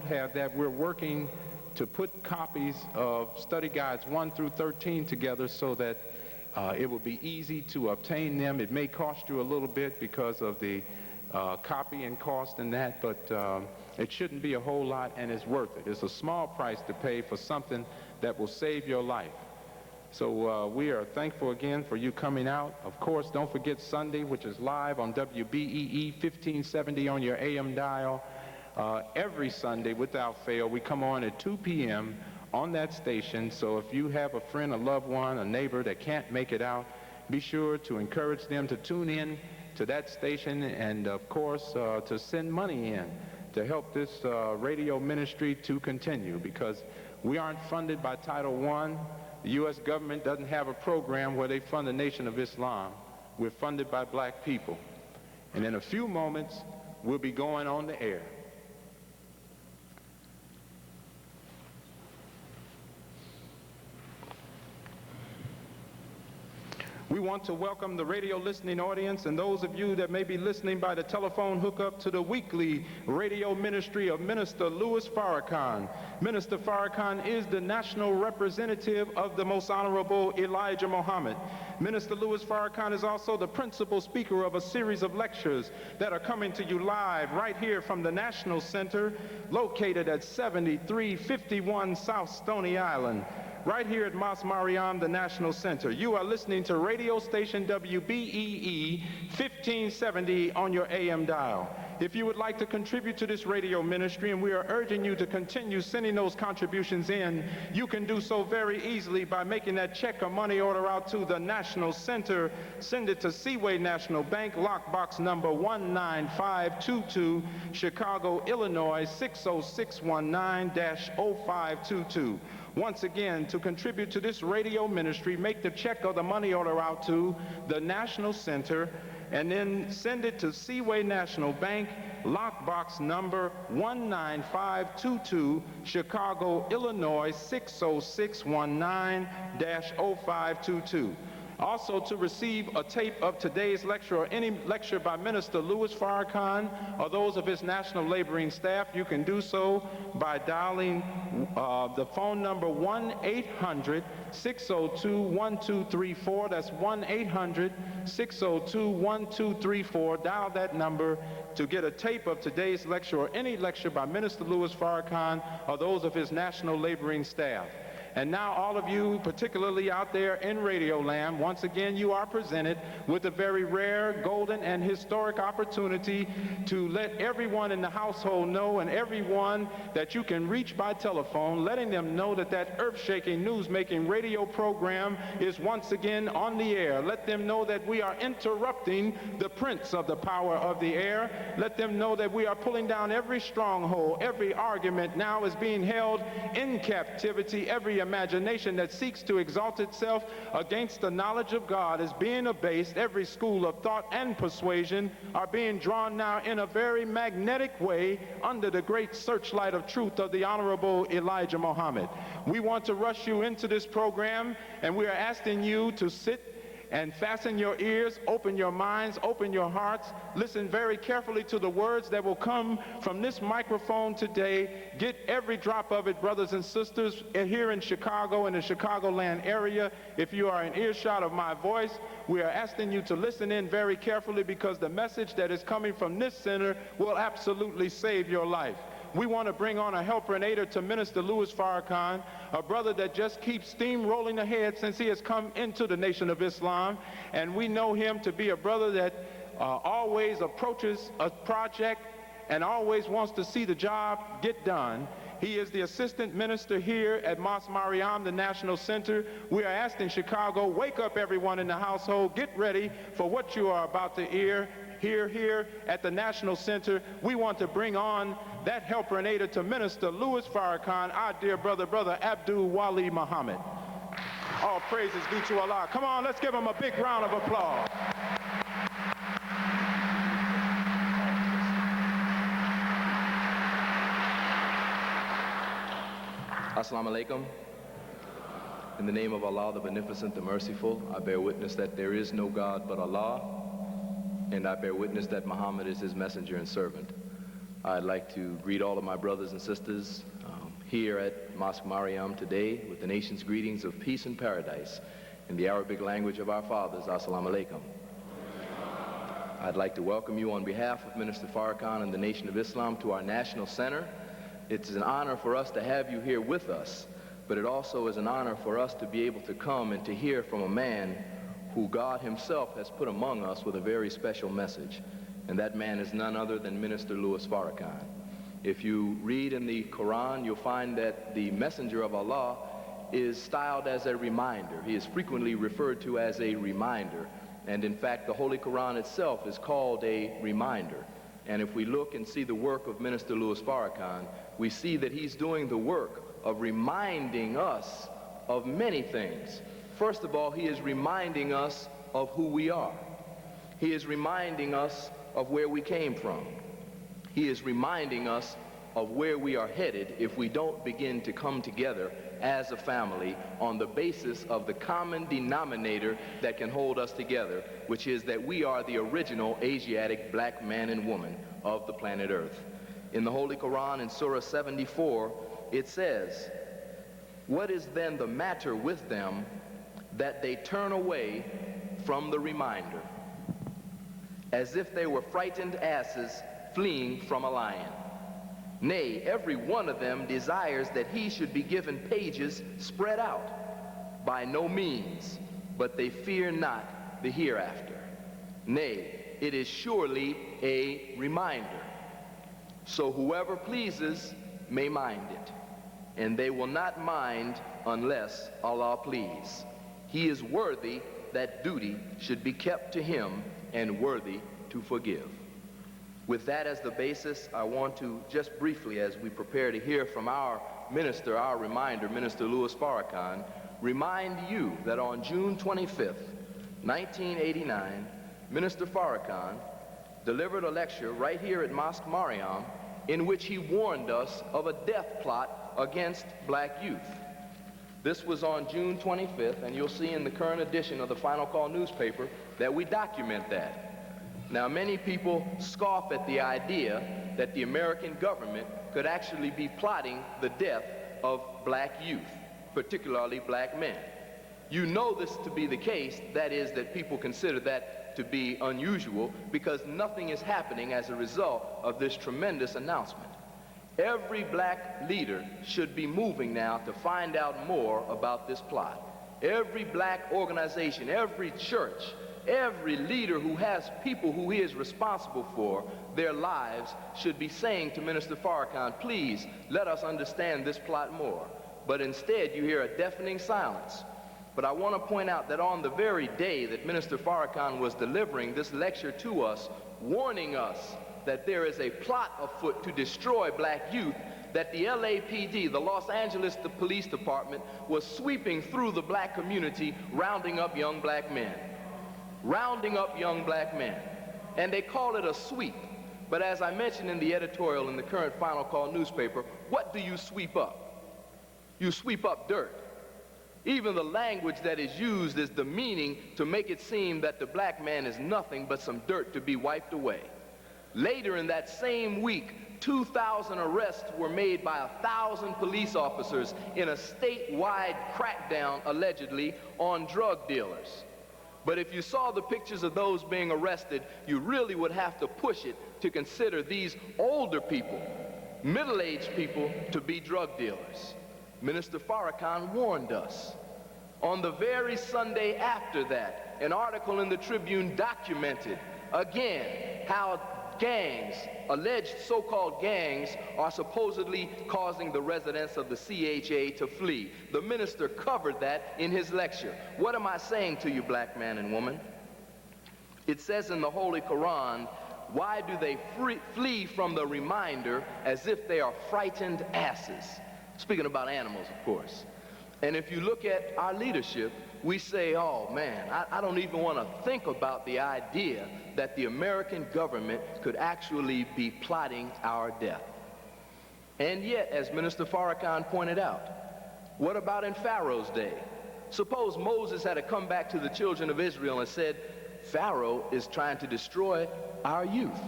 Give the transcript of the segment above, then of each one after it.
have that, we're working to put copies of study guides 1 through 13 together so that it will be easy to obtain them. It may cost you a little bit because of the copying cost and that, but it shouldn't be a whole lot, and it's worth it. It's a small price to pay for something that will save your life. So we are thankful again for you coming out. Of course, don't forget Sunday, which is live on WBEE 1570 on your AM dial. Every Sunday, without fail, we come on at 2 p.m. on that station. So if you have a friend, a loved one, a neighbor that can't make it out, be sure to encourage them to tune in to that station, and of course to send money in to help this radio ministry to continue, because we aren't funded by Title I. The U.S. government doesn't have a program where they fund the Nation of Islam. We're funded by black people. And in a few moments, we'll be going on the air. We want to welcome the radio listening audience and those of you that may be listening by the telephone hookup to the weekly radio ministry of Minister Louis Farrakhan. Minister Farrakhan is the national representative of the Most Honorable Elijah Muhammad. Minister Louis Farrakhan is also the principal speaker of a series of lectures that are coming to you live right here from the National Center, located at 7351 South Stony Island, right here at Mosque Maryam, the National Center. You are listening to radio station WBEE 1570 on your AM dial. If you would like to contribute to this radio ministry, and we are urging you to continue sending those contributions in, you can do so very easily by making that check or money order out to the National Center. Send it to Seaway National Bank, lockbox number 19522, Chicago, Illinois 60619-0522. Once again, to contribute to this radio ministry, make the check or the money order out to the National Center, and then send it to Seaway National Bank, lockbox number 19522, Chicago, Illinois 60619-0522. Also, to receive a tape of today's lecture or any lecture by Minister Louis Farrakhan or those of his national laboring staff, you can do so by dialing the phone number 1-800-602-1234. That's 1-800-602-1234. Dial that number to get a tape of today's lecture or any lecture by Minister Louis Farrakhan or those of his national laboring staff. And now all of you, particularly out there in Radio Land, once again you are presented with a very rare, golden, and historic opportunity to let everyone in the household know, and everyone that you can reach by telephone, letting them know that that earth-shaking, news-making radio program is once again on the air. Let them know that we are interrupting the prince of the power of the air. Let them know that we are pulling down every stronghold. Every argument now is being held in captivity. Every imagination that seeks to exalt itself against the knowledge of God is being abased. Every school of thought and persuasion are being drawn now in a very magnetic way under the great searchlight of truth of the Honorable Elijah Muhammad. We want to rush you into this program, and we are asking you to sit and fasten your ears, open your minds, open your hearts, listen very carefully to the words that will come from this microphone today. Get every drop of it, brothers and sisters, here in Chicago, in the Chicagoland area. If you are in earshot of my voice, we are asking you to listen in very carefully, because the message that is coming from this center will absolutely save your life. We want to bring on a helper and aider to Minister Louis Farrakhan, a brother that just keeps steamrolling ahead since he has come into the Nation of Islam. And we know him to be a brother that always approaches a project and always wants to see the job get done. He is the assistant minister here at Mosque Maryam, the National Center. We are asking Chicago, wake up everyone in the household, get ready for what you are about to hear. Here at the National Center, we want to bring on that helper and aider to Minister Louis Farrakhan, our dear brother Abdul Wali Muhammad. All praises be to Allah. Come on, let's give him a big round of applause. Assalamu alaikum. In the name of Allah, the Beneficent, the Merciful, I bear witness that there is no God but Allah, and I bear witness that Muhammad is his messenger and servant. I'd like to greet all of my brothers and sisters here at Mosque Maryam today with the nation's greetings of peace and paradise in the Arabic language of our fathers. Assalamu alaikum. I'd like to welcome you on behalf of Minister Farrakhan and the Nation of Islam to our National Center. It's an honor for us to have you here with us, but it also is an honor for us to be able to come and to hear from a man who God himself has put among us with a very special message. And that man is none other than Minister Louis Farrakhan. If you read in the Quran, you'll find that the messenger of Allah is styled as a reminder. He is frequently referred to as a reminder. And in fact, the Holy Quran itself is called a reminder. And if we look and see the work of Minister Louis Farrakhan, we see that he's doing the work of reminding us of many things. First of all, he is reminding us of who we are. He is reminding us of where we came from. He is reminding us of where we are headed if we don't begin to come together as a family on the basis of the common denominator that can hold us together, which is that we are the original Asiatic black man and woman of the planet Earth. In the Holy Quran, in Surah 74, it says, "What is then the matter with them that they turn away from the reminder, as if they were frightened asses fleeing from a lion? Nay, every one of them desires that he should be given pages spread out. By no means, but they fear not the hereafter. Nay, it is surely a reminder. So whoever pleases may mind it, and they will not mind unless Allah please. He is worthy that duty should be kept to him, and worthy to forgive." With that as the basis, I want to just briefly, as we prepare to hear from our minister, our reminder, Minister Louis Farrakhan, remind you that on June 25th, 1989, Minister Farrakhan delivered a lecture right here at Mosque Maryam in which he warned us of a death plot against black youth. This was on June 25th, and you'll see in the current edition of the Final Call newspaper that we document that. Now, many people scoff at the idea that the American government could actually be plotting the death of black youth, particularly black men. You know this to be the case, that is, that people consider that to be unusual because nothing is happening as a result of this tremendous announcement. Every black leader should be moving now to find out more about this plot. Every black organization, every church, every leader who has people who he is responsible for their lives should be saying to Minister Farrakhan, please let us understand this plot more. But instead you hear a deafening silence. But I want to point out that on the very day that Minister Farrakhan was delivering this lecture to us, warning us that there is a plot afoot to destroy black youth, that the LAPD, the Los Angeles Police Department, was sweeping through the black community, rounding up young black men. Rounding up young black men. And they call it a sweep. But as I mentioned in the editorial in the current Final Call newspaper, what do you sweep up? You sweep up dirt. Even the language that is used is demeaning to make it seem that the black man is nothing but some dirt to be wiped away. Later in that same week, 2,000 arrests were made by 1,000 police officers in a statewide crackdown, allegedly, on drug dealers. But if you saw the pictures of those being arrested, you really would have to push it to consider these older people, middle-aged people, to be drug dealers. Minister Farrakhan warned us. On the very Sunday after that, an article in the Tribune documented, again, how gangs, alleged so-called gangs, are supposedly causing the residents of the CHA to flee. The minister covered that in his lecture. What am I saying to you, black man and woman? It says in the Holy Quran, why do they flee from the reminder as if they are frightened asses? Speaking about animals, of course. And if you look at our leadership, we say, oh man, I don't even want to think about the idea that the American government could actually be plotting our death. And yet, as Minister Farrakhan pointed out, what about in Pharaoh's day? Suppose Moses had to come back to the children of Israel and said, Pharaoh is trying to destroy our youth.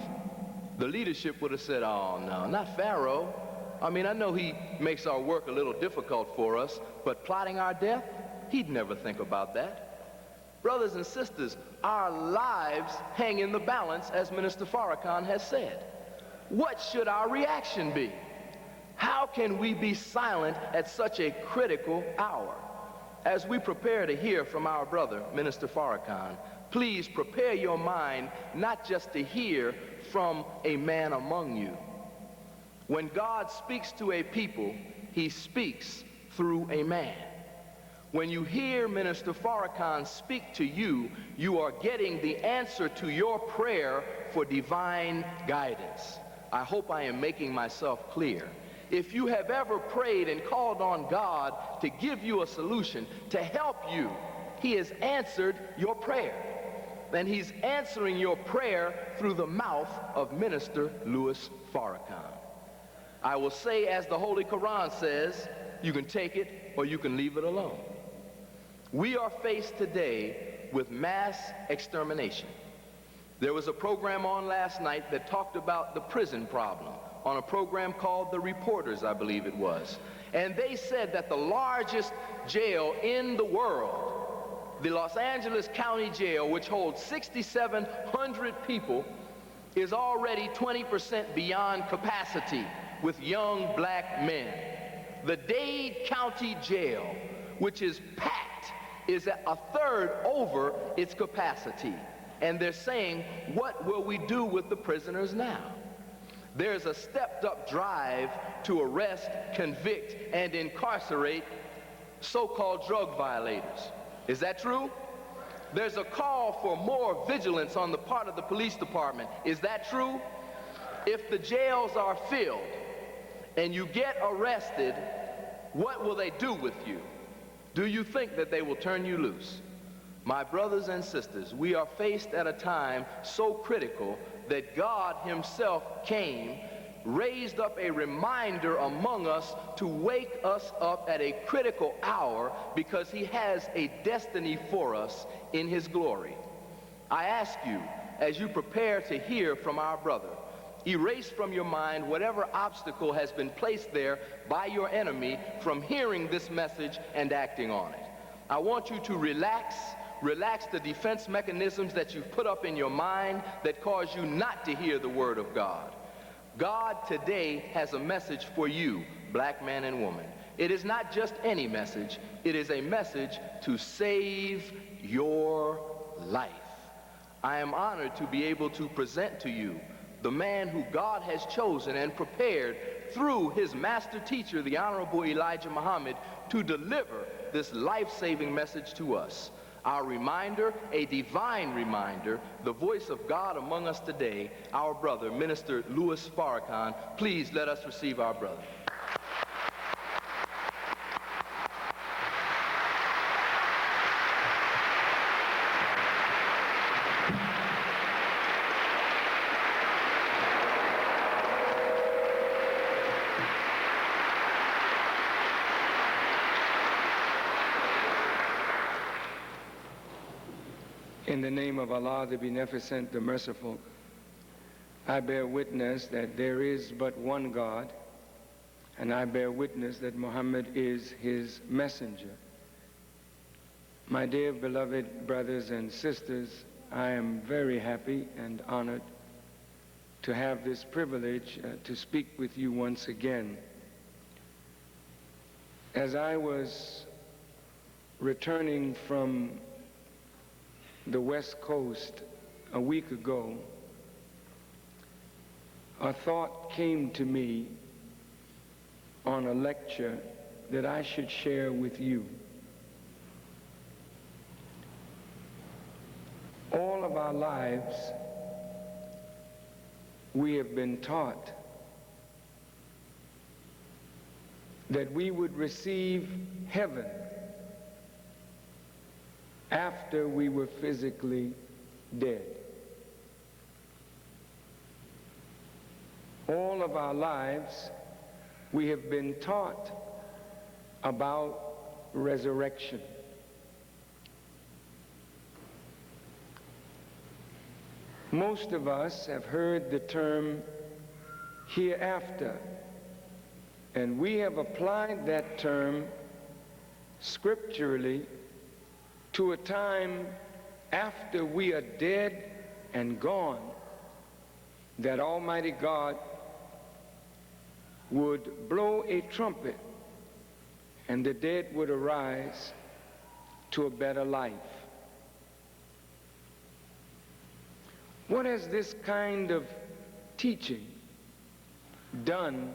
the leadership would have said, oh no, not Pharaoh. I mean, I know he makes our work a little difficult for us, but plotting our death, he'd never think about that. Brothers and sisters, our lives hang in the balance, as Minister Farrakhan has said. What should our reaction be? How can we be silent at such a critical hour? As we prepare to hear from our brother, Minister Farrakhan, please prepare your mind not just to hear from a man among you. When God speaks to a people, he speaks through a man. When you hear Minister Farrakhan speak to you, you are getting the answer to your prayer for divine guidance. I hope I am making myself clear. If you have ever prayed and called on God to give you a solution, to help you, he has answered your prayer. And he's answering your prayer through the mouth of Minister Louis Farrakhan. I will say, as the Holy Quran says, you can take it or you can leave it alone. We are faced today with mass extermination. There was a program on last night that talked about the prison problem on a program called The Reporters, I believe it was. And they said that the largest jail in the world, the Los Angeles County Jail, which holds 6,700 people, is already 20% beyond capacity with young black men. The Dade County Jail, which is packed, is a third over its capacity. And they're saying, what will we do with the prisoners now? There's a stepped-up drive to arrest, convict, and incarcerate so-called drug violators. Is that true? There's a call for more vigilance on the part of the police department. Is that true? If the jails are filled and you get arrested, what will they do with you? Do you think that they will turn you loose? My brothers and sisters, we are faced at a time so critical that God himself came, raised up a reminder among us to wake us up at a critical hour because he has a destiny for us in his glory. I ask you, as you prepare to hear from our brother, erase from your mind whatever obstacle has been placed there by your enemy from hearing this message and acting on it. I want you to relax the defense mechanisms that you've put up in your mind that cause you not to hear the word of God. God today has a message for you, black man and woman. It is not just any message. It is a message to save your life. I am honored to be able to present to you the man who God has chosen and prepared through his master teacher, the Honorable Elijah Muhammad, to deliver this life-saving message to us. Our reminder, a divine reminder, the voice of God among us today, our brother, Minister Louis Farrakhan. Please let us receive our brother. In the name of Allah, the Beneficent, the Merciful, I bear witness that there is but one God, and I bear witness that Muhammad is his messenger. My dear beloved brothers and sisters, I am very happy and honored to have this privilege to speak with you once again. As I was returning from the West Coast a week ago, a thought came to me on a lecture that I should share with you. All of our lives, we have been taught that we would receive heaven after we were physically dead. All of our lives, we have been taught about resurrection. Most of us have heard the term hereafter, and we have applied that term scripturally to a time after we are dead and gone, that Almighty God would blow a trumpet and the dead would arise to a better life. What has this kind of teaching done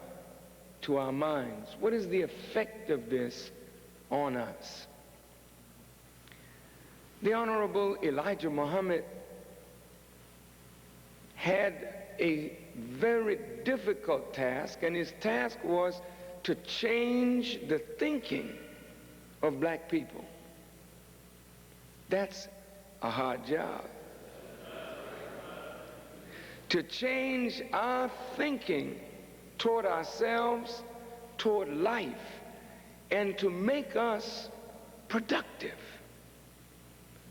to our minds? What is the effect of this on us? The Honorable Elijah Muhammad had a very difficult task, and his task was to change the thinking of black people. That's a hard job. To change our thinking toward ourselves, toward life, and to make us productive.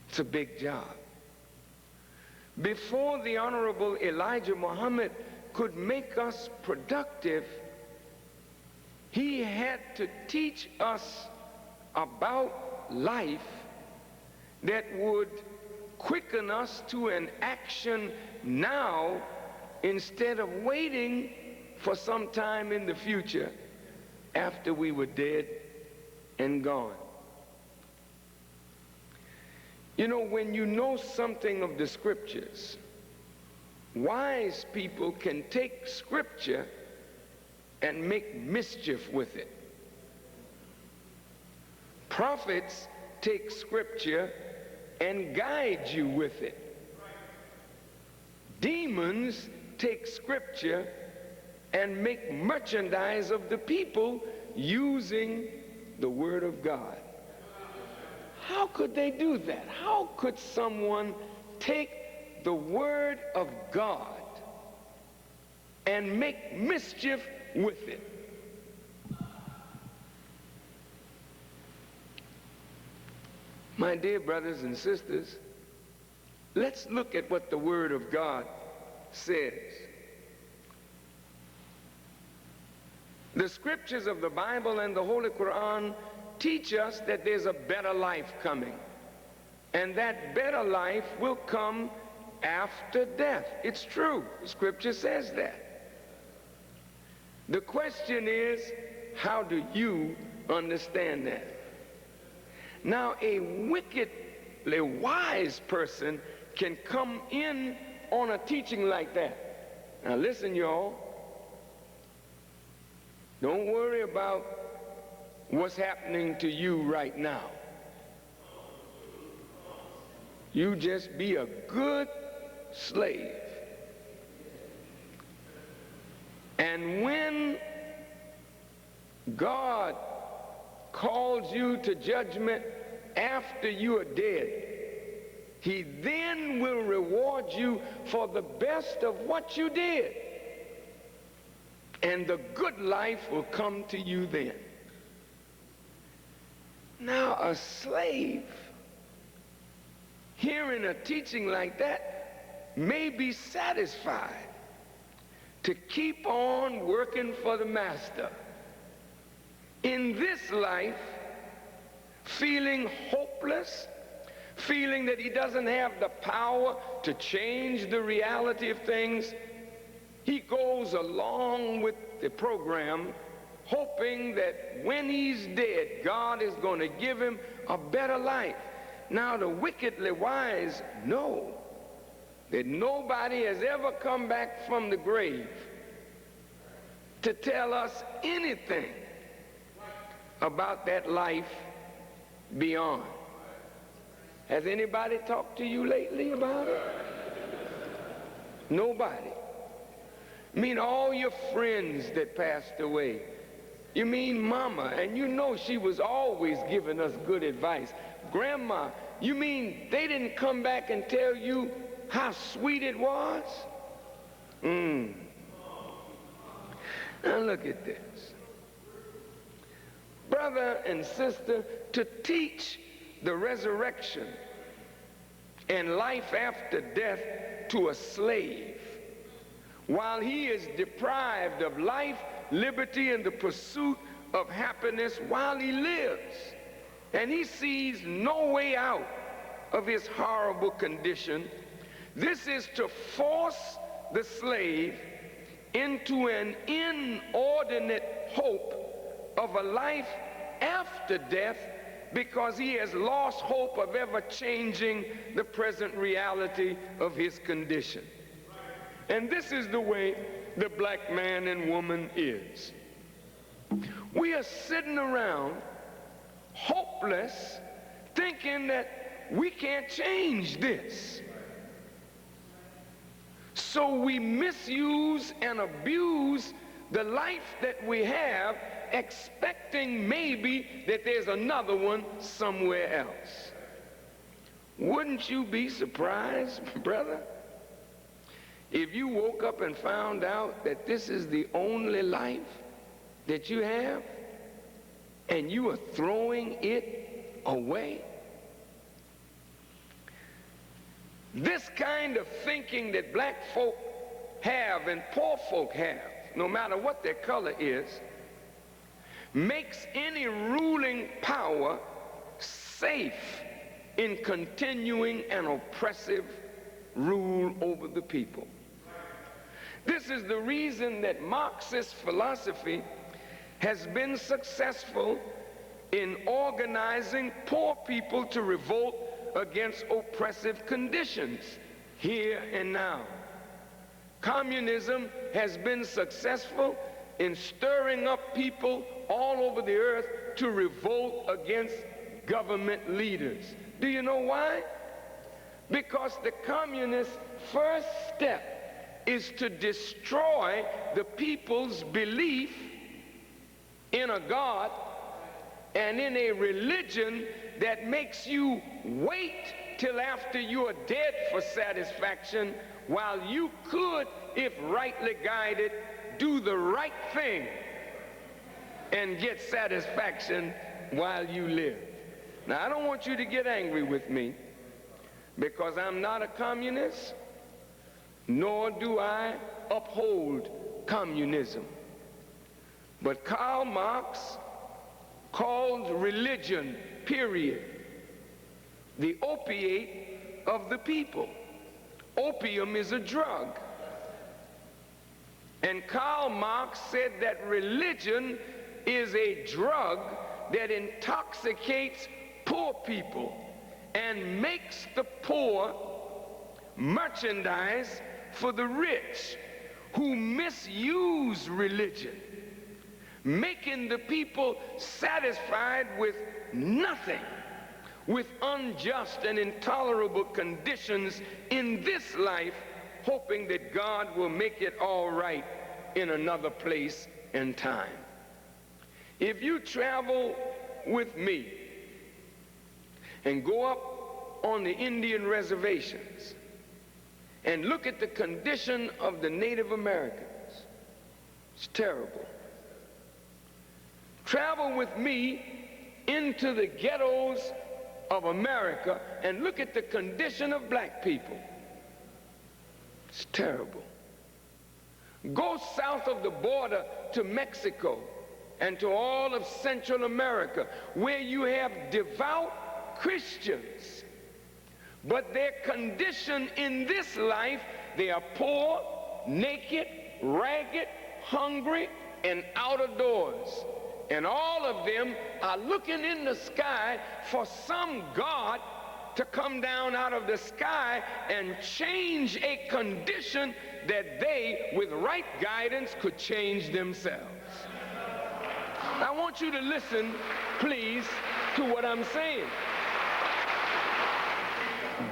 It's a big job. Before the Honorable Elijah Muhammad could make us productive, he had to teach us about life that would quicken us to an action now instead of waiting for some time in the future after we were dead and gone. You know, when you know something of the scriptures, wise people can take scripture and make mischief with it. Prophets take scripture and guide you with it. Demons take scripture and make merchandise of the people using the Word of God. How could they do that? How could someone take the Word of God and make mischief with it? My dear brothers and sisters, let's look at what the Word of God says. The scriptures of the Bible and the Holy Quran teach us that there's a better life coming, and that better life will come after death. It's true. The scripture says that. The question is, how do you understand that? Now, a wickedly wise person can come in on a teaching like that. Now listen, y'all. Don't worry about what's happening to you right now. You just be a good slave. And when God calls you to judgment after you are dead, he then will reward you for the best of what you did. And the good life will come to you then. Now, a slave, hearing a teaching like that, may be satisfied to keep on working for the master. In this life, feeling hopeless, feeling that he doesn't have the power to change the reality of things, he goes along with the program, hoping that when he's dead, God is going to give him a better life. Now, the wickedly wise know that nobody has ever come back from the grave to tell us anything about that life beyond. Has anybody talked to you lately about it? Nobody. I mean, all your friends that passed away. You mean mama, and you know she was always giving us good advice. Grandma, you mean they didn't come back and tell you how sweet it was? Now look at this. Brother and sister, to teach the resurrection and life after death to a slave, while he is deprived of life, liberty, and the pursuit of happiness while he lives. And he sees no way out of his horrible condition. This is to force the slave into an inordinate hope of a life after death, because he has lost hope of ever changing the present reality of his condition. And this is the way the black man and woman is. We are sitting around hopeless, thinking that we can't change this. So we misuse and abuse the life that we have, expecting maybe that there's another one somewhere else. Wouldn't you be surprised, brother, if you woke up and found out that this is the only life that you have and you are throwing it away? This kind of thinking that black folk have and poor folk have, no matter what their color is, makes any ruling power safe in continuing an oppressive rule over the people. This is the reason that Marxist philosophy has been successful in organizing poor people to revolt against oppressive conditions here and now. Communism has been successful in stirring up people all over the earth to revolt against government leaders. Do you know why? Because the communist first step is to destroy the people's belief in a God and in a religion that makes you wait till after you are dead for satisfaction, while you could, if rightly guided, do the right thing and get satisfaction while you live. Now, I don't want you to get angry with me, because I'm not a communist, nor do I uphold communism. But Karl Marx called religion, period, the opiate of the people. Opium is a drug. And Karl Marx said that religion is a drug that intoxicates poor people and makes the poor merchandise for the rich, who misuse religion, making the people satisfied with nothing, with unjust and intolerable conditions in this life, hoping that God will make it all right in another place and time. If you travel with me and go up on the Indian reservations and look at the condition of the Native Americans, it's terrible. Travel with me into the ghettos of America and look at the condition of black people. It's terrible. Go south of the border to Mexico and to all of Central America, where you have devout Christians, but their condition in this life, they are poor, naked, ragged, hungry, and out of doors. And all of them are looking in the sky for some God to come down out of the sky and change a condition that they, with right guidance, could change themselves. I want you to listen, please, to what I'm saying.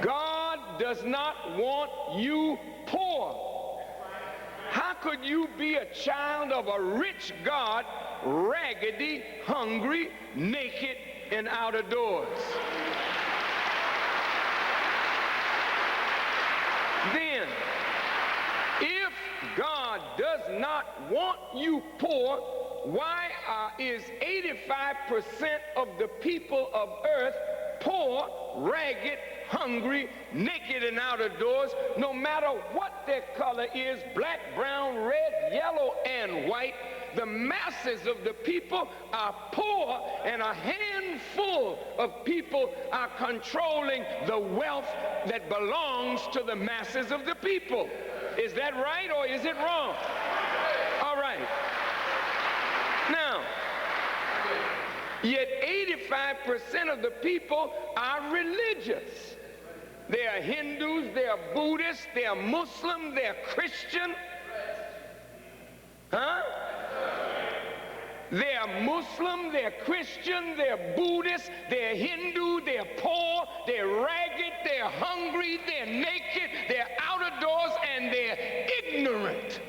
God does not want you poor. How could you be a child of a rich God, raggedy, hungry, naked, and out of doors? Then, if God does not want you poor, why is 85% of the people of earth poor, ragged, hungry, naked, and out of doors, no matter what their color is, black, brown, red, yellow, and white. The masses of the people are poor, and a handful of people are controlling the wealth that belongs to the masses of the people. Is that right or is it wrong? All right. Now, yet 85% of the people are religious. They are Hindus, they are Buddhists, they are Muslim, they are Christian. Huh? They are Muslim, they're Christian, they're Buddhist, they're Hindu, they're poor, they're ragged, they're hungry, they're naked, they're out of doors, and they're ignorant.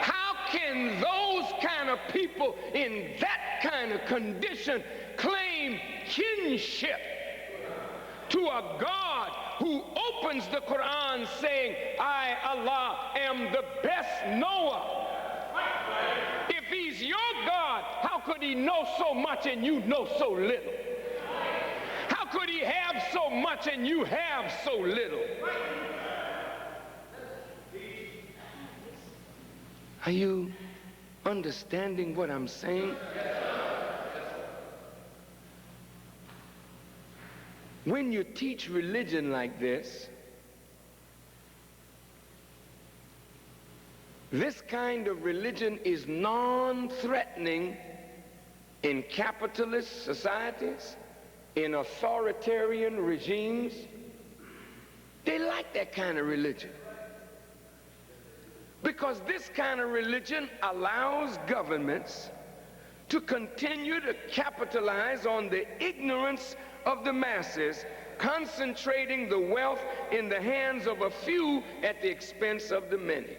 How can those kind of people in that kind of condition claim kinship to a God who opens the Quran saying, I, Allah, am the best knower? If he's your God, how could he know so much and you know so little? How could he have so much and you have so little? Are you understanding what I'm saying? When you teach religion like this kind of religion is non-threatening in capitalist societies, in authoritarian regimes. They like that kind of religion, because this kind of religion allows governments to continue to capitalize on the ignorance of the masses, concentrating the wealth in the hands of a few at the expense of the many.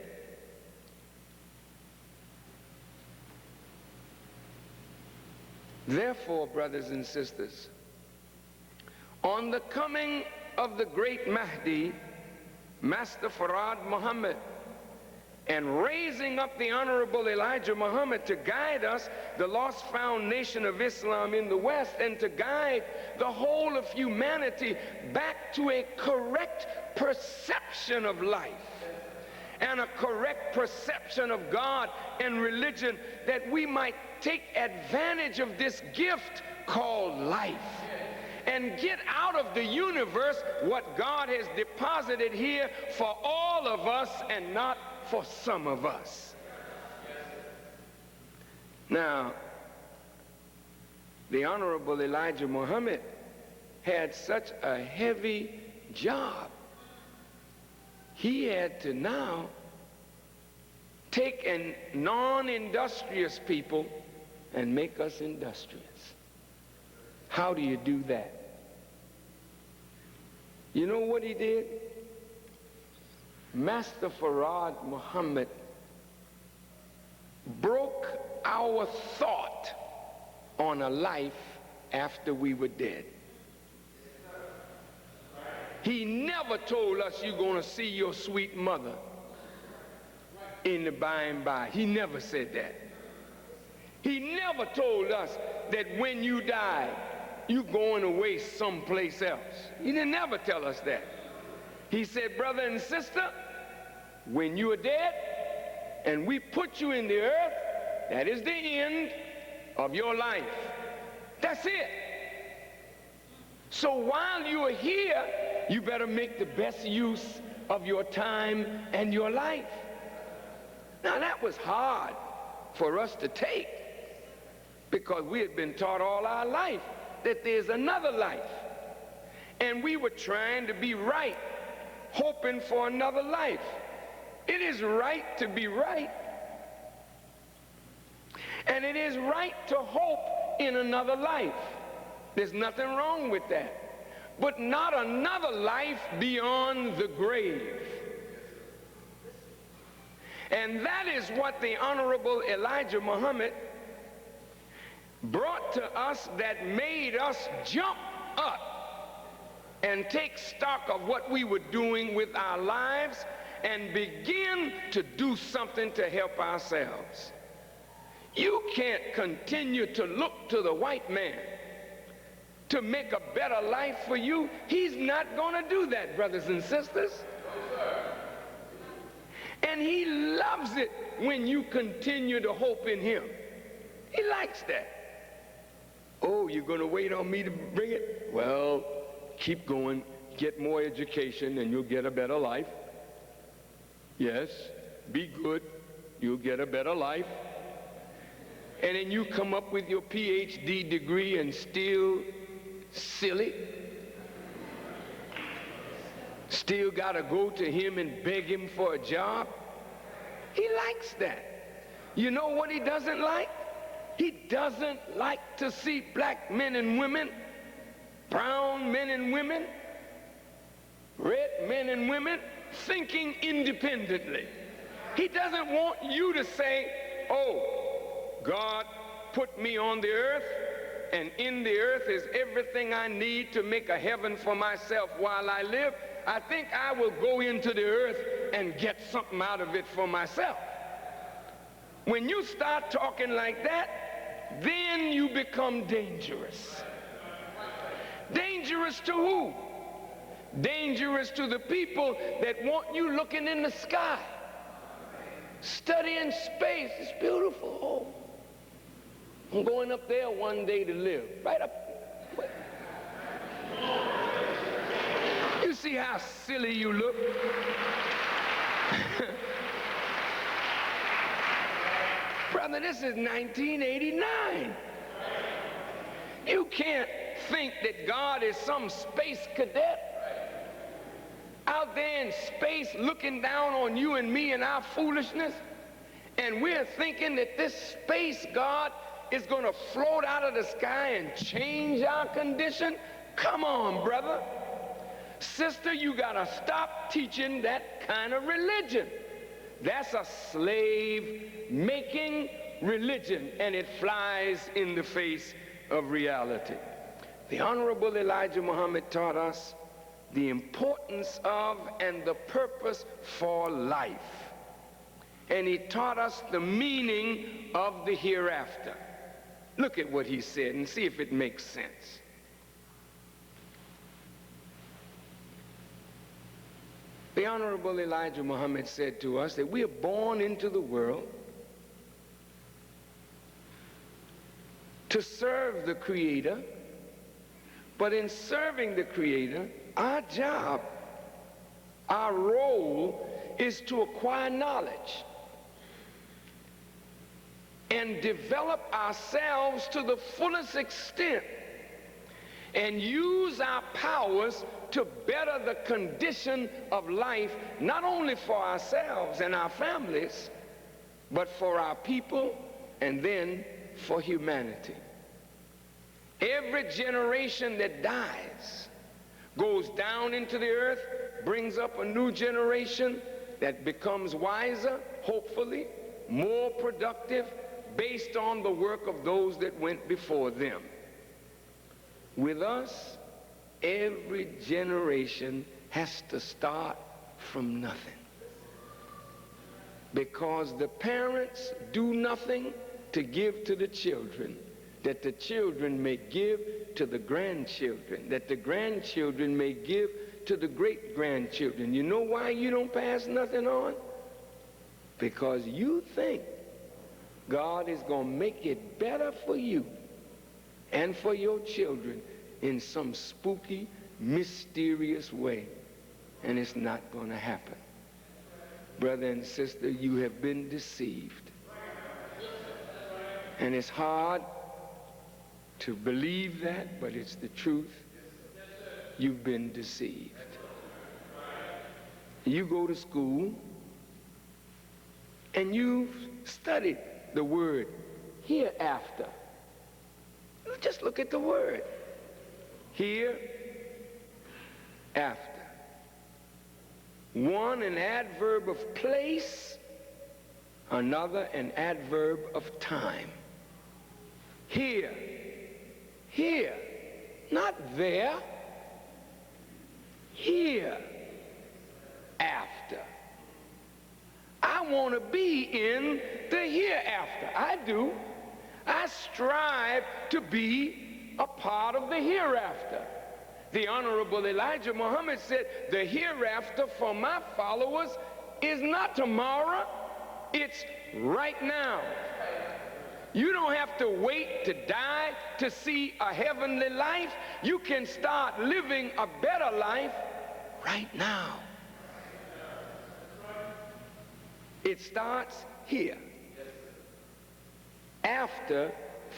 Therefore, brothers and sisters, on the coming of the great Mahdi, Master Farad Muhammad, and raising up the Honorable Elijah Muhammad to guide us, the lost found nation of Islam in the West, and to guide the whole of humanity back to a correct perception of life and a correct perception of God and religion, that we might take advantage of this gift called life and get out of the universe what God has deposited here for all of us and not for some of us. Now, the Honorable Elijah Muhammad had such a heavy job. He had to now take a non-industrious people and make us industrious. How do you do that? You know what he did? Master Farad Muhammad broke our thought on a life after we were dead. He never told us you're going to see your sweet mother in the by and by. He never said that. He never told us that when you die, you're going away someplace else. He didn't never tell us that. He said, brother and sister, when you are dead and we put you in the earth, that is the end of your life. That's it. So while you are here, you better make the best use of your time and your life. Now that was hard for us to take, because we had been taught all our life that there's another life. And we were trying to be right, hoping for another life. It is right to be right. And it is right to hope in another life. There's nothing wrong with that. But not another life beyond the grave. And that is what the Honorable Elijah Muhammad brought to us, that made us jump up and take stock of what we were doing with our lives and begin to do something to help ourselves. You can't continue to look to the white man to make a better life for you, he's not going to do that, brothers and sisters. And he loves it when you continue to hope in him. He likes that. Oh, you're going to wait on me to bring it? Well, keep going, get more education, and you'll get a better life. Yes, be good, you'll get a better life. And then you come up with your PhD degree and still silly. Still got to go to him and beg him for a job. He likes that. You know what he doesn't like? He doesn't like to see black men and women, brown men and women, red men and women thinking independently. He doesn't want you to say, oh, God put me on the earth, and in the earth is everything I need to make a heaven for myself while I live. I think I will go into the earth and get something out of it for myself. When you start talking like that, then you become dangerous. Dangerous to who? Dangerous to the people that want you looking in the sky, studying space. It's beautiful. Oh, I'm going up there one day to live. Right up. You see how silly you look? Brother, this is 1989. You can't think that God is some space cadet out there in space looking down on you and me and our foolishness, and we're thinking that this space God is going to float out of the sky and change our condition. Come on, brother. Sister, you got to stop teaching that kind of religion. That's a slave-making religion, and it flies in the face of reality. The Honorable Elijah Muhammad taught us the importance of and the purpose for life. And he taught us the meaning of the hereafter. Look at what he said and see if it makes sense. The Honorable Elijah Muhammad said to us that we are born into the world to serve the Creator, but in serving the Creator, our job, our role is to acquire knowledge and develop ourselves to the fullest extent and use our powers to better the condition of life, not only for ourselves and our families, but for our people and then for humanity. Every generation that dies goes down into the earth, brings up a new generation that becomes wiser, hopefully, more productive, based on the work of those that went before them. With us, every generation has to start from nothing, because the parents do nothing to give to the children, that the children may give to the grandchildren, that the grandchildren may give to the great-grandchildren. You know why you don't pass nothing on? Because you think God is going to make it better for you and for your children in some spooky, mysterious way. And it's not going to happen. Brother and sister, you have been deceived. And it's hard to believe that, but it's the truth. You've been deceived. You go to school and you've studied the word hereafter. Just look at the word. Hereafter. One, an adverb of place, another, an adverb of time. Here, not there. Hereafter. I want to be in the hereafter. I do. I strive to be a part of the hereafter. The Honorable Elijah Muhammad said, the hereafter for my followers is not tomorrow, it's right now. You don't have to wait to die to see a heavenly life. You can start living a better life right now. It starts here. After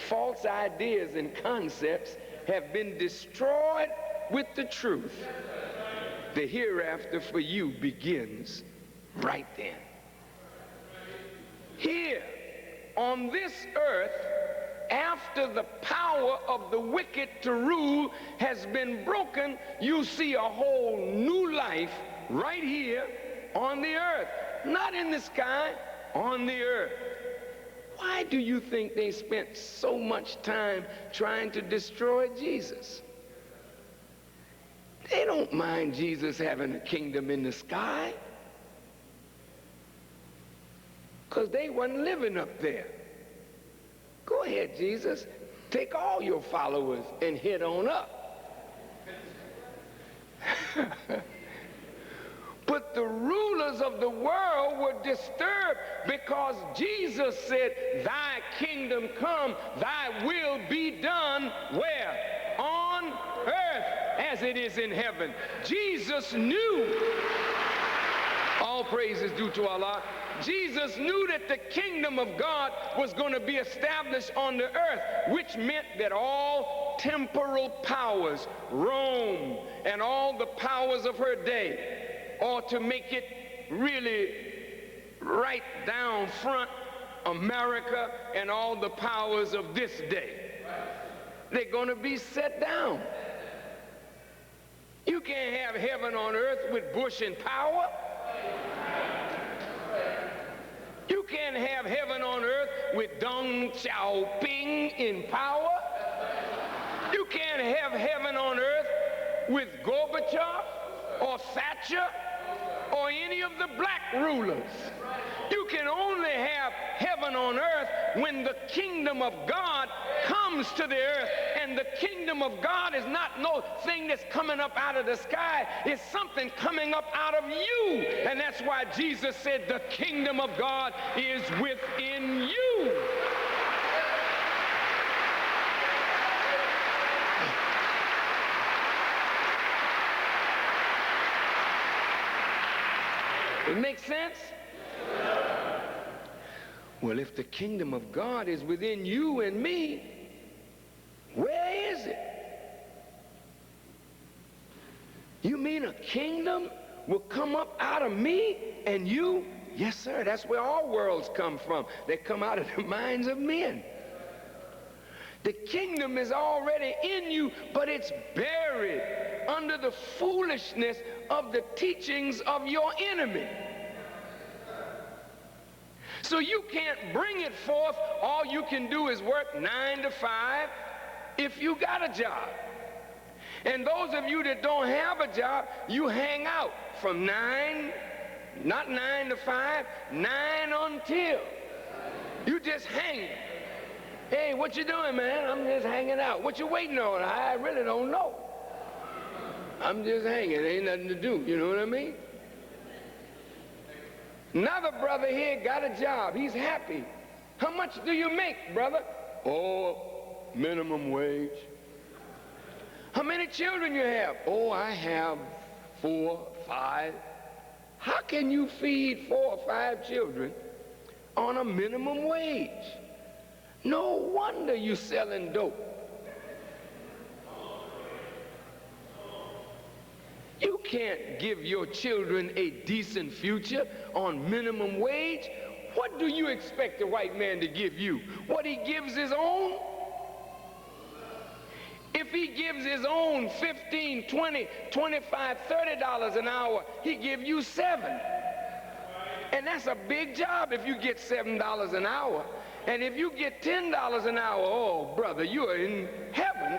false ideas and concepts have been destroyed with the truth, the hereafter for you begins right then. Here on this earth, after the power of the wicked to rule has been broken, you see a whole new life right here on the earth. Not in the sky, on the earth. Why do you think they spent so much time trying to destroy Jesus? They don't mind Jesus having a kingdom in the sky, because they wasn't living up there. Go ahead, Jesus. Take all your followers and head on up. But the rulers of the world were disturbed because Jesus said, thy kingdom come, thy will be done where? On earth as it is in heaven. Jesus knew, all praise is due to Allah, Jesus knew that the kingdom of God was going to be established on the earth, which meant that all temporal powers, Rome and all the powers of her day, or to make it really right down front, America and all the powers of this day, they're going to be set down. You can't have heaven on earth with Bush in power. You can't have heaven on earth with Deng Xiaoping in power. You can't have heaven on earth with Gorbachev or Thatcher or any of the black rulers. You can only have heaven on earth when the kingdom of God comes to the earth. And the kingdom of God is not no thing that's coming up out of the sky. It's something coming up out of you. And that's why Jesus said the kingdom of God is within you. It makes sense? Well, if the kingdom of God is within you and me, where is it? You mean a kingdom will come up out of me and you? Yes, sir. That's where all worlds come from. They come out of the minds of men. The kingdom is already in you, but it's buried under the foolishness of the teachings of your enemy. So you can't bring it forth. All you can do is work 9 to 5 if you got a job. And those of you that don't have a job, you hang out from 9, not 9 to 5, 9 until. You just hang. Hey, what you doing, man? I'm just hanging out. What you waiting on? I really don't know. I'm just hanging. Ain't nothing to do. You know what I mean? Another brother here got a job. He's happy. How much do you make, brother? Oh, minimum wage. How many children you have? Oh, I have 4, 5. How can you feed 4 or 5 children on a minimum wage? No wonder you selling dope. You can't give your children a decent future on minimum wage. What do you expect the white man to give you? What he gives his own? If he gives his own $15, $20, $25, $30 an hour, he give you $7. And that's a big job if you get $7 an hour. And if you get $10 an hour, oh, brother, you are in heaven.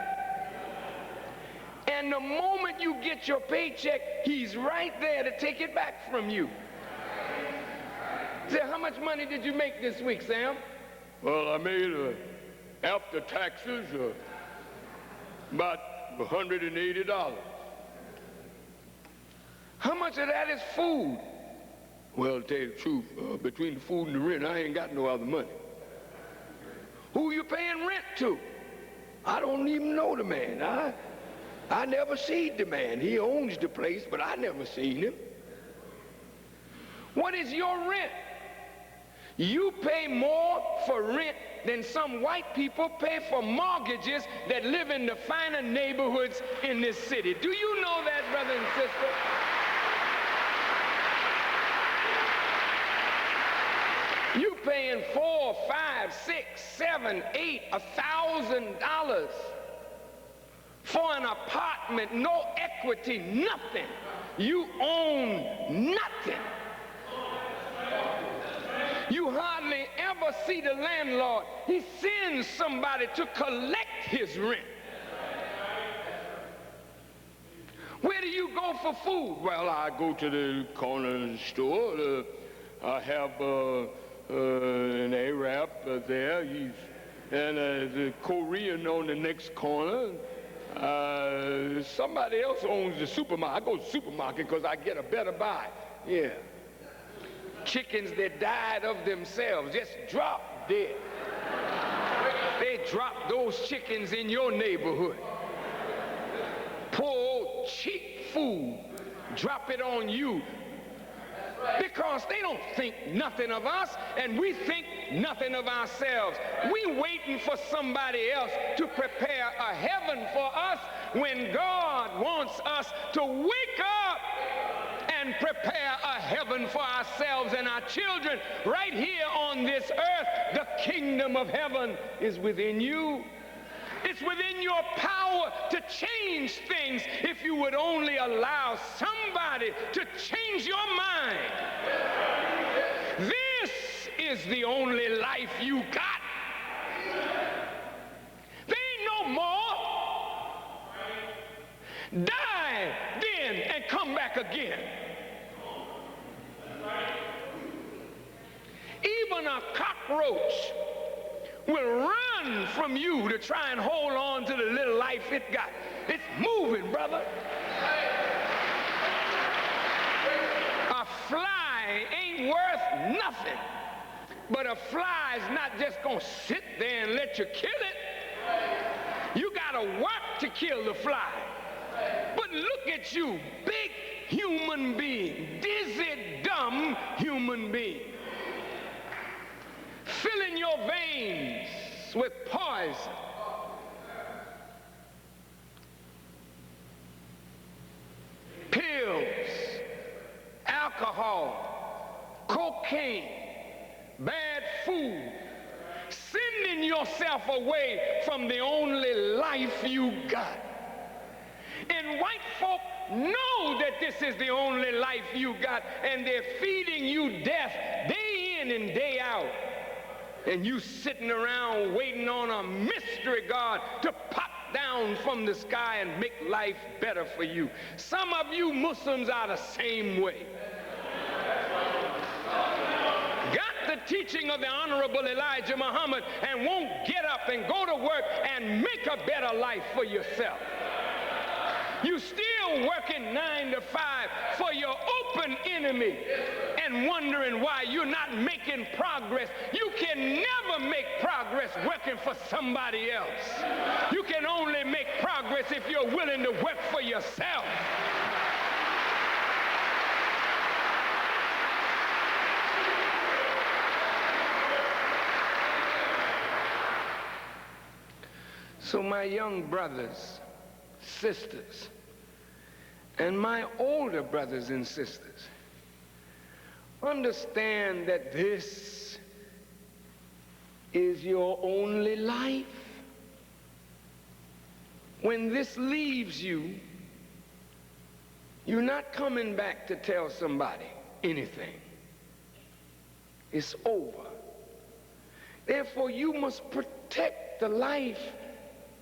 And the moment you get your paycheck, he's right there to take it back from you. Say, how much money did you make this week, Sam? Well, I made, after taxes, About $180. How much of that is food? Well, to tell you the truth, between the food and the rent, I ain't got no other money. Who you paying rent to? I don't even know the man. I never seen the man. He owns the place, but I never seen him. What is your rent? You pay more for rent than some white people pay for mortgages that live in the finer neighborhoods in this city. Do you know that, brother and sister? You paying $4, $5, $6, $7, $8, $1,000 for an apartment, no equity, nothing. You own nothing. You hardly ever see the landlord. He sends somebody to collect his rent. Where do you go for food? Well, I go to the corner store. I have an Arab there, and the Korean on the next corner. Somebody else owns the supermarket. I go to the supermarket because I get a better buy. Yeah. Chickens that died of themselves just dropped dead. They dropped those chickens in your neighborhood. Poor old cheap food, drop it on you. Because they don't think nothing of us, and we think nothing of ourselves. We waiting for somebody else to prepare a heaven for us when God wants us to wake up and prepare a heaven for ourselves and our children right here on this earth. The kingdom of heaven is within you. It's within your power to change things if you would only allow somebody to change your mind. This is the only life you got. There ain't no more. Die then and come back again. Even a cockroach will run from you to try and hold on to the little life it got. It's moving, brother. A fly ain't worth nothing. But a fly is not just going to sit there and let you kill it. You got to work to kill the fly. But look at you, big human being, dizzy, dumb human being, filling your veins with poison. Pills, alcohol, cocaine, bad food, sending yourself away from the only life you got. And white folk know that this is the only life you got, and they're feeding you death day in and day out. And you sitting around waiting on a mystery God to pop down from the sky and make life better for you. Some of you Muslims are the same way. Got the teaching of the Honorable Elijah Muhammad and won't get up and go to work and make a better life for yourself. You still working 9 to 5 for your open enemy and wondering why you're not making progress. You can never make progress working for somebody else. You can only make progress if you're willing to work for yourself. So my young brothers, sisters, and my older brothers and sisters, understand that this is your only life. When this leaves you, you're not coming back to tell somebody anything. It's over. Therefore, you must protect the life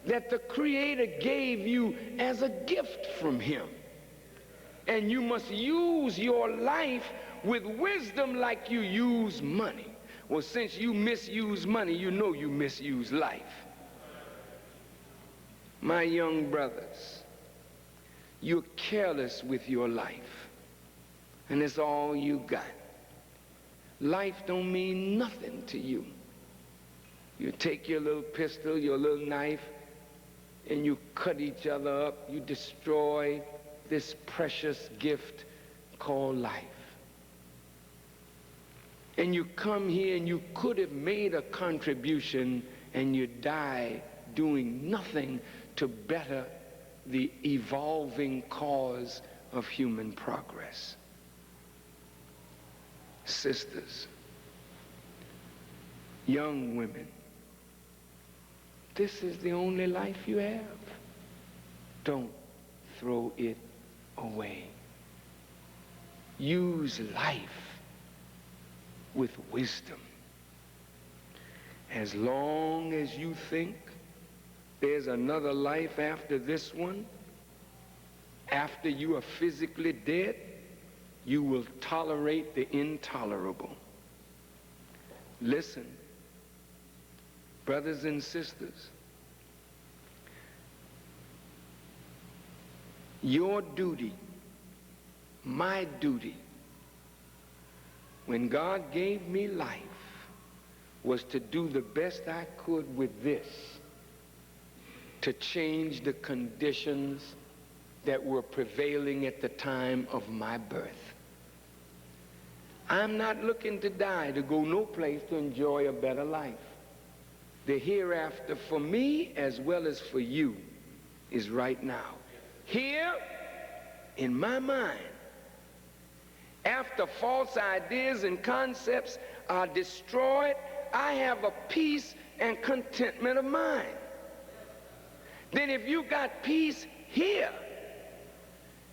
that the Creator gave you as a gift from Him. And you must use your life with wisdom like you use money. Well, since you misuse money, you know you misuse life. My young brothers, you're careless with your life, and it's all you got. Life don't mean nothing to you. You take your little pistol, your little knife, and you cut each other up. You destroy this precious gift called life. And you come here and you could have made a contribution, and you die doing nothing to better the evolving cause of human progress. Sisters, young women, this is the only life you have. Don't throw it away. Use life with wisdom. As long as you think there's another life after this one, after you are physically dead, you will tolerate the intolerable. Listen, brothers and sisters, your duty, my duty, when God gave me life, was to do the best I could with this, to change the conditions that were prevailing at the time of my birth. I'm not looking to die to go no place to enjoy a better life. The hereafter for me as well as for you is right now. Here, in my mind, after false ideas and concepts are destroyed, I have a peace and contentment of mind. Then if you got peace here,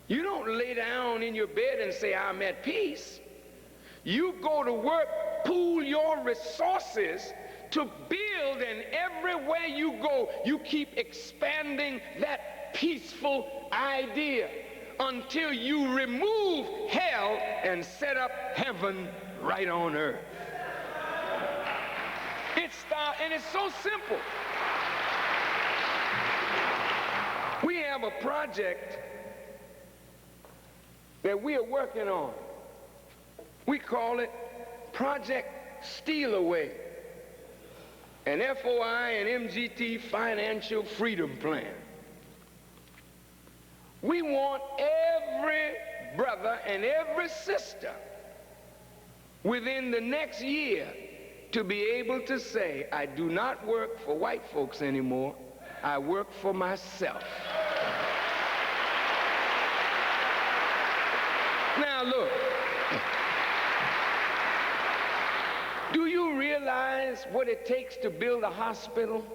you don't lay down in your bed and say, I'm at peace. You go to work, pool your resources to build, and everywhere you go, you keep expanding that peaceful idea until you remove hell and set up heaven right on earth. And it's so simple. We have a project that we are working on. We call it Project Steal Away, an FOI and MGT financial freedom plan. We want every brother and every sister within the next year to be able to say, I do not work for white folks anymore, I work for myself. Now look, do you realize what it takes to build a hospital?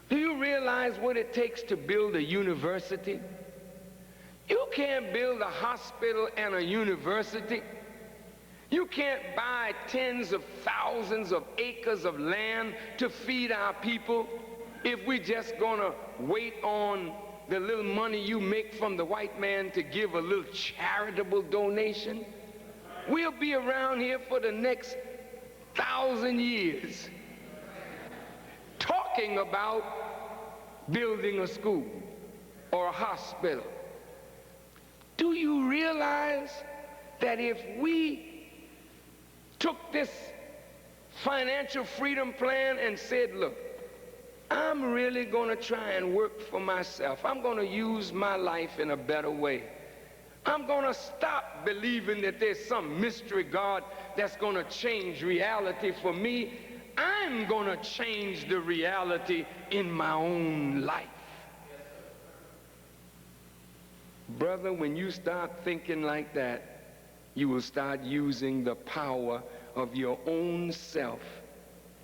Do you realize what it takes to build a university? You can't build a hospital and a university. You can't buy tens of thousands of acres of land to feed our people if we're just gonna wait on the little money you make from the white man to give a little charitable donation. We'll be around here for the next 1,000 years talking about building a school or a hospital. Do you realize that if we took this financial freedom plan and said, look, I'm really going to try and work for myself. I'm going to use my life in a better way. I'm going to stop believing that there's some mystery God that's going to change reality for me. I'm going to change the reality in my own life. Brother, when you start thinking like that, you will start using the power of your own self,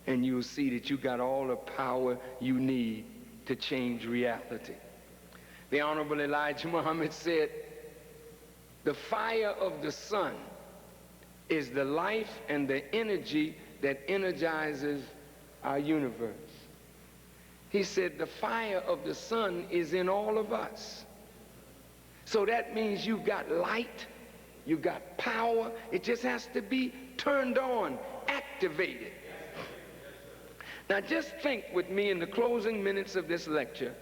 and you'll see that you got all the power you need to change reality. The Honorable Elijah Muhammad said, the fire of the sun is the life and the energy that energizes our universe. He said the fire of the sun is in all of us. So that means you got light, you got power. It just has to be turned on, activated. Now just think with me in the closing minutes of this lecture,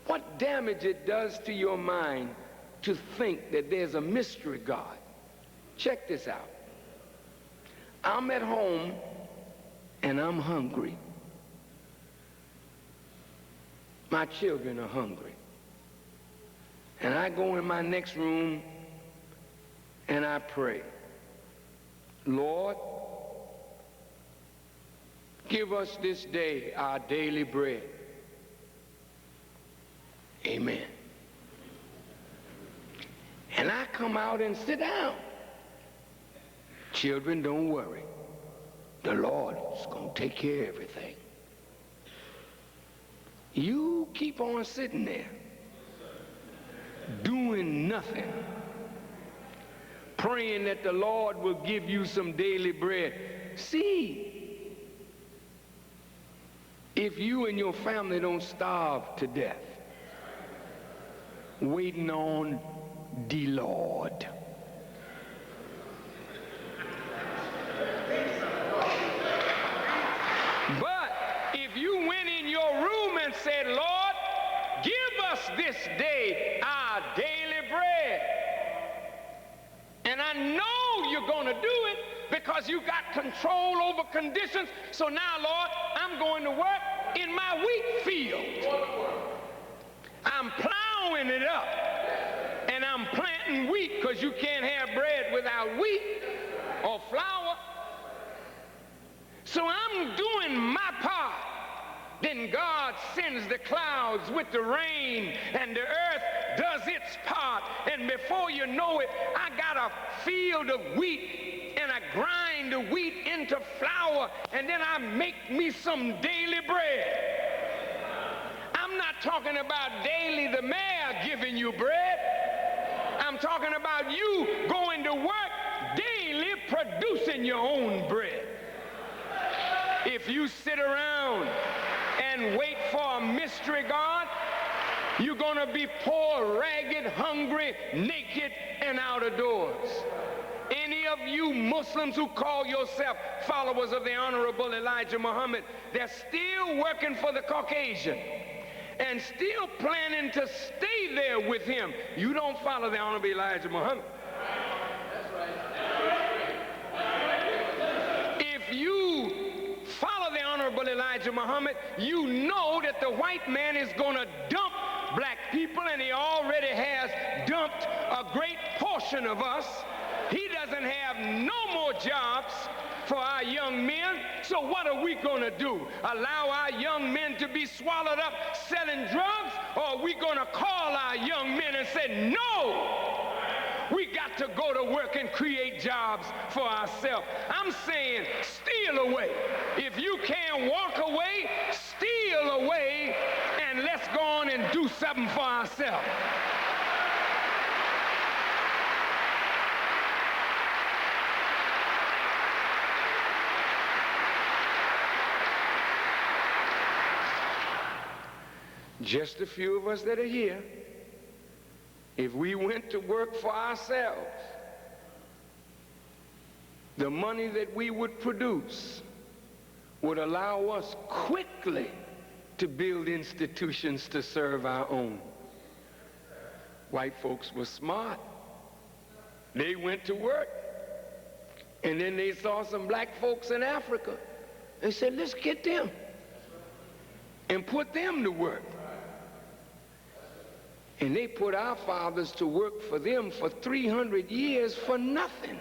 what damage it does to your mind to think that there's a mystery God. Check this out. I'm at home and I'm hungry. My children are hungry. And I go in my next room and I pray, Lord, give us this day our daily bread. Amen. And I come out and sit down. Children, don't worry. The Lord is going to take care of everything. You keep on sitting there, doing nothing, praying that the Lord will give you some daily bread. See, if you and your family don't starve to death, waiting on the Lord. But if you went in your room and said, Lord, give us this day our daily bread. And I know you're going to do it because you got control over conditions. So now, Lord, I'm going to work in my wheat field. I'm plowing it up. And I'm planting wheat because you can't have bread without wheat or flour. So I'm doing my part. Then God sends the clouds with the rain and the earth does its part. And before you know it, I got a field of wheat and I grind the wheat into flour and then I make me some daily bread. I'm not talking about daily the mayor giving you bread. I'm talking about you going to work daily producing your own bread. If you sit around and wait for a mystery God, you're going to be poor, ragged, hungry, naked, and out of doors. Any of you Muslims who call yourself followers of the Honorable Elijah Muhammad, they're still working for the Caucasian and still planning to stay there with him. You don't follow the Honorable Elijah Muhammad. That's right. If you follow the Honorable Elijah Muhammad, you know that the white man is going to dump black people, and he already has dumped a great portion of us. He doesn't have no more jobs for our young men. So what are we going to do? Allow our young men to be swallowed up selling drugs? Or are we going to call our young men and say, no, we got to go to work and create jobs for ourselves? I'm saying steal away. If you can't walk away, steal away, and let's go on and do something for ourselves. Just a few of us that are here, if we went to work for ourselves, the money that we would produce would allow us quickly to build institutions to serve our own. White folks were smart. They went to work, and then they saw some black folks in Africa. They said, let's get them and put them to work. And they put our fathers to work for them for 300 years for nothing.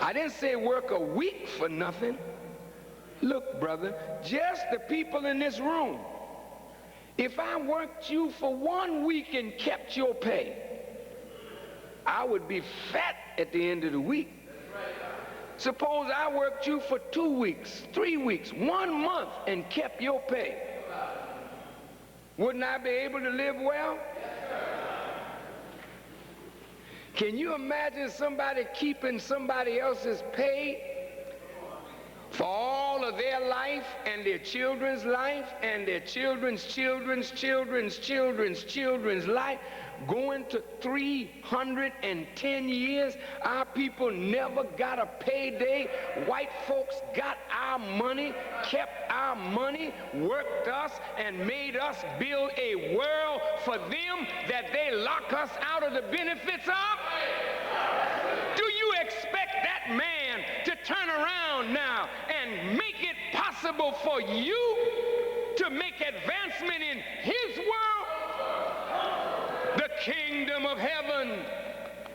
I didn't say work a week for nothing. Look, brother, just the people in this room, if I worked you for 1 week and kept your pay, I would be fat at the end of the week. Suppose I worked you for 2 weeks, 3 weeks, 1 month and kept your pay. Wouldn't I be able to live well? Can you imagine somebody keeping somebody else's pay for all of their life and their children's life and their children's children's children's children's children's life? going to 310 years. Our people never got a payday. White folks got our money, kept our money, worked us, and made us build a world for them that they lock us out of the benefits of. Do you expect that man to turn around now and make it possible for you to make advancement in his world? The kingdom of heaven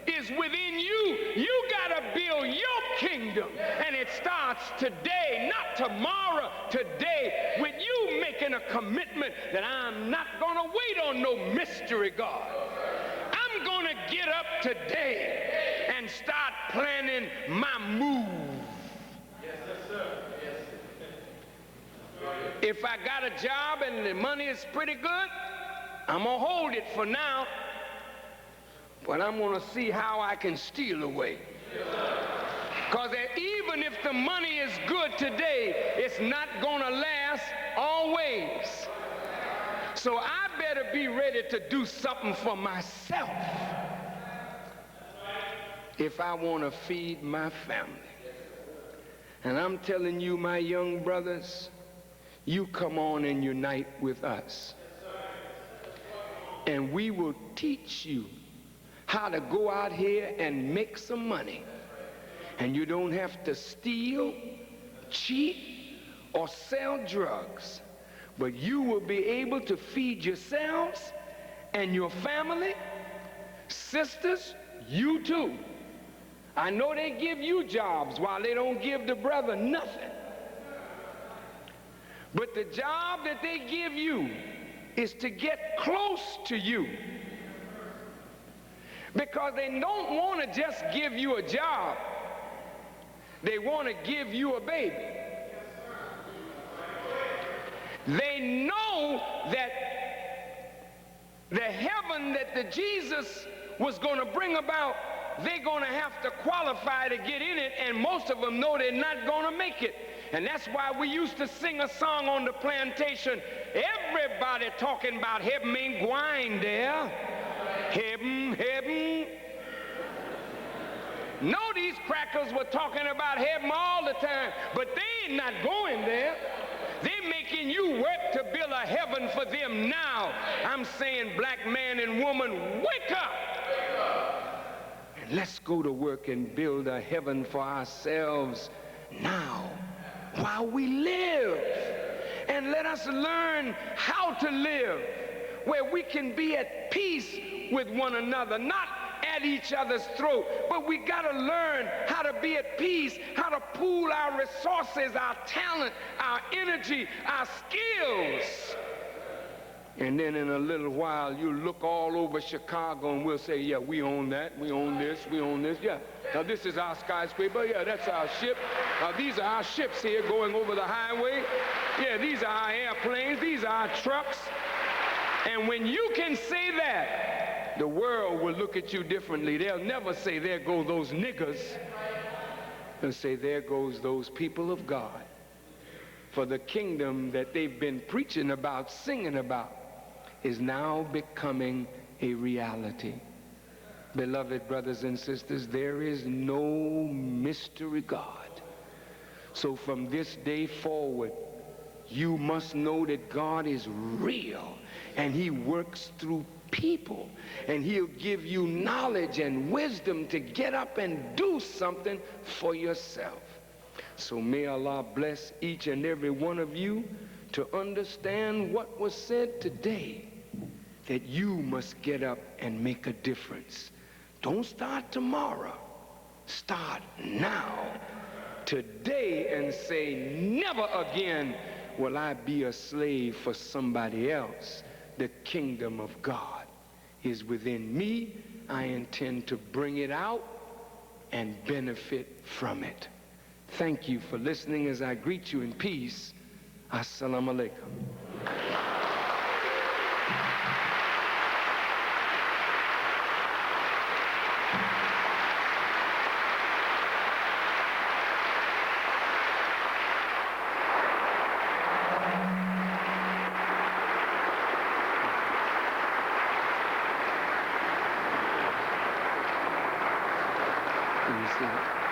is within you. You got to build your kingdom, and it starts today, not tomorrow, today, with you making a commitment that I'm not going to wait on no mystery God. I'm going to get up today and start planning my move. Yes, sir. Yes. If I got a job and the money is pretty good, I'm going to hold it for now, but I'm going to see how I can steal away. Because even if the money is good today, it's not going to last always. So I better be ready to do something for myself if I want to feed my family. And I'm telling you, my young brothers, you come on and unite with us. And we will teach you how to go out here and make some money. And you don't have to steal, cheat, or sell drugs. But you will be able to feed yourselves and your family. Sisters, you too. I know they give you jobs while they don't give the brother nothing. But the job that they give you is to get close to you. Because they don't want to just give you a job. They want to give you a baby. They know that the heaven that the Jesus was going to bring about, they're going to have to qualify to get in it, and most of them know they're not going to make it. And that's why we used to sing a song on the plantation. Everybody talking about heaven ain't going there. Heaven, heaven. No, these crackers were talking about heaven all the time, but they ain't not going there. They're making you work to build a heaven for them now. I'm saying, black man and woman, wake up. And let's go to work and build a heaven for ourselves now, while we live. And let us learn how to live where we can be at peace with one another, not at each other's throat, but we got to learn how to be at peace, how to pool our resources, our talent, our energy, our skills. And then in a little while, you look all over Chicago and we'll say, yeah, we own that, we own this, we own this. Yeah, now this is our skyscraper. Yeah, that's our ship. These are our ships here going over the highway. Yeah, these are our airplanes. These are our trucks. And when you can say that, the world will look at you differently. They'll never say, there go those niggers. They'll say, there goes those people of God. For the kingdom that they've been preaching about, singing about, is now becoming a reality. Beloved brothers and sisters, there is no mystery God. So from this day forward, you must know that God is real, and he works through people, and he'll give you knowledge and wisdom to get up and do something for yourself. So may Allah bless each and every one of you to understand what was said today, that you must get up and make a difference. Don't start tomorrow. Start now, today, and say, never again will I be a slave for somebody else. The kingdom of God is within me. I intend to bring it out and benefit from it. Thank you for listening as I greet you in peace. Assalamu alaikum. see it.